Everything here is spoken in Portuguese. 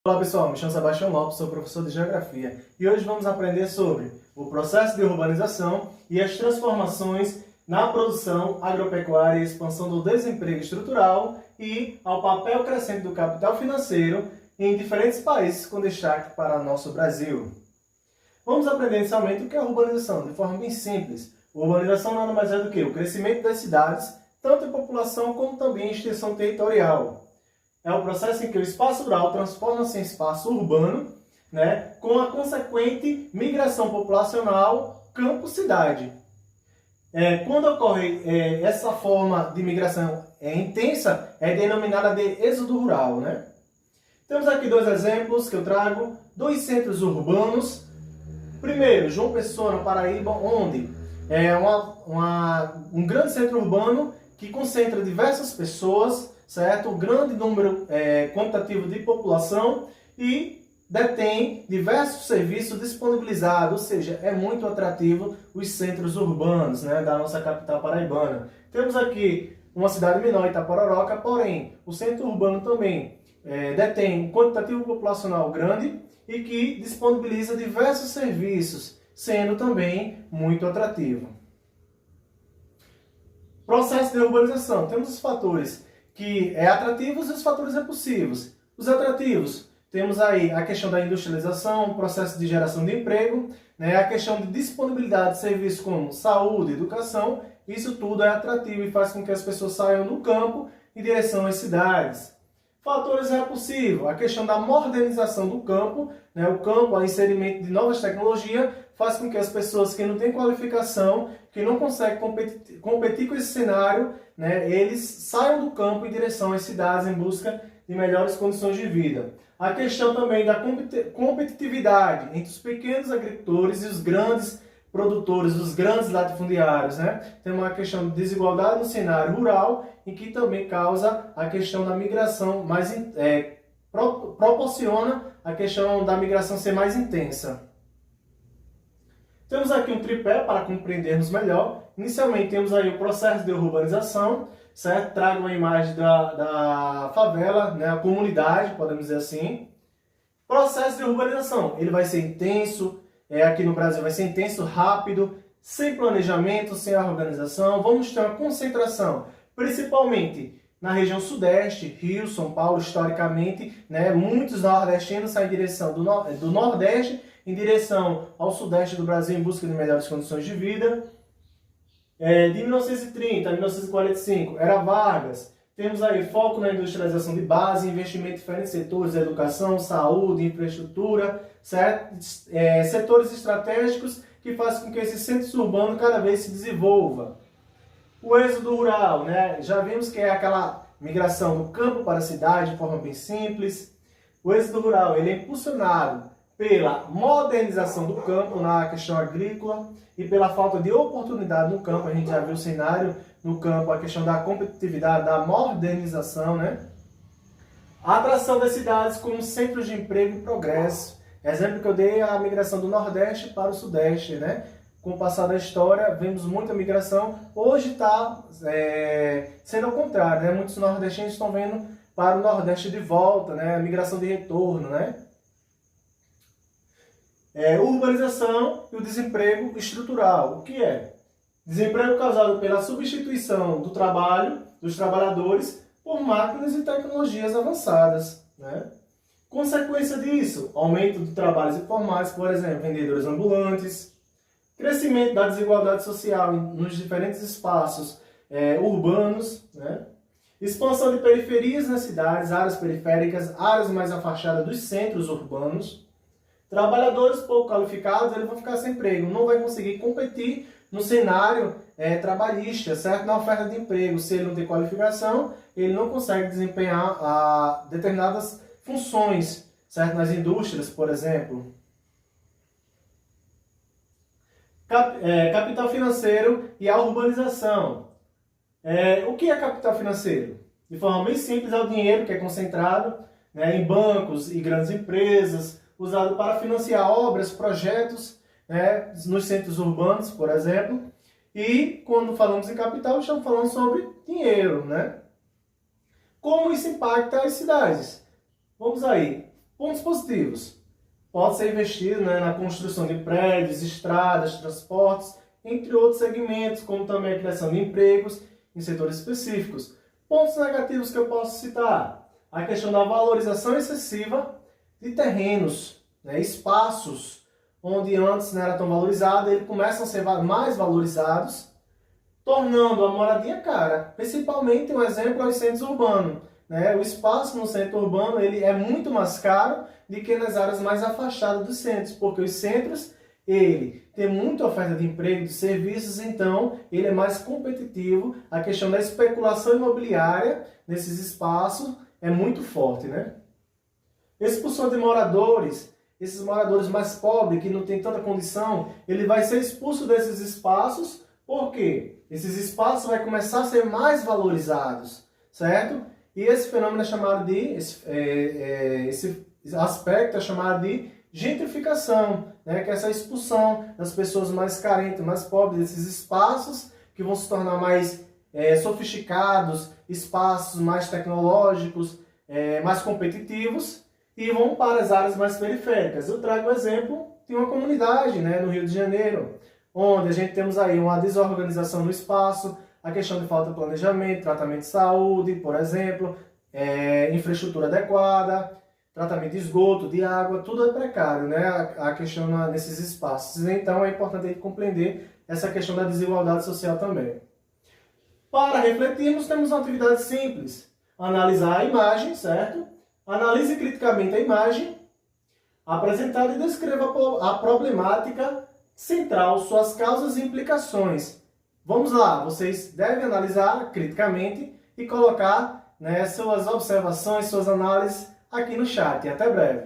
Olá pessoal, me chamo Sebastião Lopes, sou professor de Geografia e hoje vamos aprender sobre o processo de urbanização e as transformações na produção agropecuária e expansão do desemprego estrutural e ao papel crescente do capital financeiro em diferentes países com destaque para o nosso Brasil. Vamos aprender inicialmente o que é urbanização, de forma bem simples. Urbanização nada mais é do que o crescimento das cidades, tanto em população como também em extensão territorial. É o processo em que o espaço rural transforma-se em espaço urbano, com a consequente migração populacional campo-cidade. Quando ocorre essa forma de migração intensa, é denominada de êxodo rural. Temos aqui dois exemplos que eu trago, dois centros urbanos. Primeiro, João Pessoa, na Paraíba, onde é um grande centro urbano que concentra diversas pessoas, certo? Um grande número quantitativo de população e detém diversos serviços disponibilizados, ou seja, é muito atrativo os centros urbanos da nossa capital paraibana. Temos aqui uma cidade menor, Itapororoca, porém, o centro urbano também detém um quantitativo populacional grande e que disponibiliza diversos serviços, sendo também muito atrativo. Processo de urbanização. Temos os fatores que é atrativos e os fatores repulsivos. Os atrativos, temos aí a questão da industrialização, o processo de geração de emprego, a questão de disponibilidade de serviços como saúde, educação. Isso tudo é atrativo e faz com que as pessoas saiam do campo em direção às cidades. Fatores repulsivos, a questão da modernização do campo, o campo, o inserimento de novas tecnologias, faz com que as pessoas que não têm qualificação, que não conseguem competir com esse cenário, eles saiam do campo em direção às cidades em busca de melhores condições de vida. A questão também da competitividade entre os pequenos agricultores e os grandes produtores, os grandes latifundiários. Tem uma questão de desigualdade no cenário rural, em que também causa a questão da migração proporciona a questão da migração ser mais intensa. Temos aqui um tripé para compreendermos melhor. Inicialmente temos aí o processo de urbanização, certo? Trago uma imagem da favela, a comunidade, podemos dizer assim. Processo de urbanização, ele vai ser intenso, aqui no Brasil vai ser intenso, rápido, sem planejamento, sem organização. Vamos ter uma concentração, principalmente na região sudeste, Rio, São Paulo, historicamente, muitos nordestinos saem em direção do nordeste em direção ao sudeste do Brasil em busca de melhores condições de vida. De 1930 a 1945, era Vargas. Temos aí foco na industrialização de base, investimento em diferentes setores, educação, saúde, infraestrutura, certo? Setores estratégicos que fazem com que esse centro urbano cada vez se desenvolva. O êxodo rural, já vimos que é aquela migração do campo para a cidade de forma bem simples. O êxodo rural ele é impulsionado pela modernização do campo na questão agrícola e pela falta de oportunidade no campo. A gente já viu o cenário no campo, a questão da competitividade, da modernização. A atração das cidades como centros de emprego e progresso. Exemplo que eu dei é a migração do Nordeste para o Sudeste. Com o passar da história, vemos muita migração. Hoje está sendo ao contrário. Muitos nordestinos estão vendo para o Nordeste de volta, a migração de retorno. Urbanização e o desemprego estrutural. O que é? Desemprego causado pela substituição do trabalho, dos trabalhadores, por máquinas e tecnologias avançadas. Consequência disso, aumento de trabalhos informais, por exemplo, vendedores ambulantes, crescimento da desigualdade social nos diferentes espaços urbanos, expansão de periferias nas cidades, áreas periféricas, áreas mais afastadas dos centros urbanos. Trabalhadores pouco qualificados, eles vão ficar sem emprego, não vai conseguir competir no cenário trabalhista, certo? Na oferta de emprego. Se ele não tem qualificação, ele não consegue desempenhar determinadas funções, certo? Nas indústrias, por exemplo. Capital financeiro e a urbanização. O que é capital financeiro? De forma bem simples, é o dinheiro que é concentrado em bancos e grandes empresas, usado para financiar obras, projetos, nos centros urbanos, por exemplo. E quando falamos em capital, estamos falando sobre dinheiro. Como isso impacta as cidades? Vamos aí. Pontos positivos. Pode ser investido, né, na construção de prédios, estradas, transportes, entre outros segmentos, como também a criação de empregos em setores específicos. Pontos negativos que eu posso citar: a questão da valorização excessiva de terrenos, né, espaços onde antes não era tão valorizado, eles começam a ser mais valorizados, tornando a moradia cara. Principalmente, um exemplo é os centros urbanos. Né? O espaço no centro urbano ele é muito mais caro do que nas áreas mais afastadas dos centros, porque os centros ele tem muita oferta de emprego, de serviços, então ele é mais competitivo. A questão da especulação imobiliária nesses espaços é muito forte, né? Expulsão de moradores, esses moradores mais pobres, que não têm tanta condição, ele vai ser expulso desses espaços, por quê? Esses espaços vão começar a ser mais valorizados, certo? E esse fenômeno é chamado de, esse aspecto é chamado de gentrificação, né? Que é essa expulsão das pessoas mais carentes, mais pobres, desses espaços que vão se tornar mais sofisticados, espaços mais tecnológicos, mais competitivos, e vão para as áreas mais periféricas. Eu trago o exemplo de uma comunidade, né, no Rio de Janeiro, onde a gente temos aí uma desorganização no espaço, a questão de falta de planejamento, tratamento de saúde, por exemplo, infraestrutura adequada, tratamento de esgoto, de água, tudo é precário, né? A questão nesses espaços. Então é importante a gente compreender essa questão da desigualdade social também. Para refletirmos, temos uma atividade simples: analisar a imagem, certo? Analise criticamente a imagem apresentada e descreva a problemática central, suas causas e implicações. Vamos lá, vocês devem analisar criticamente e colocar, né, suas observações, suas análises aqui no chat. Até breve.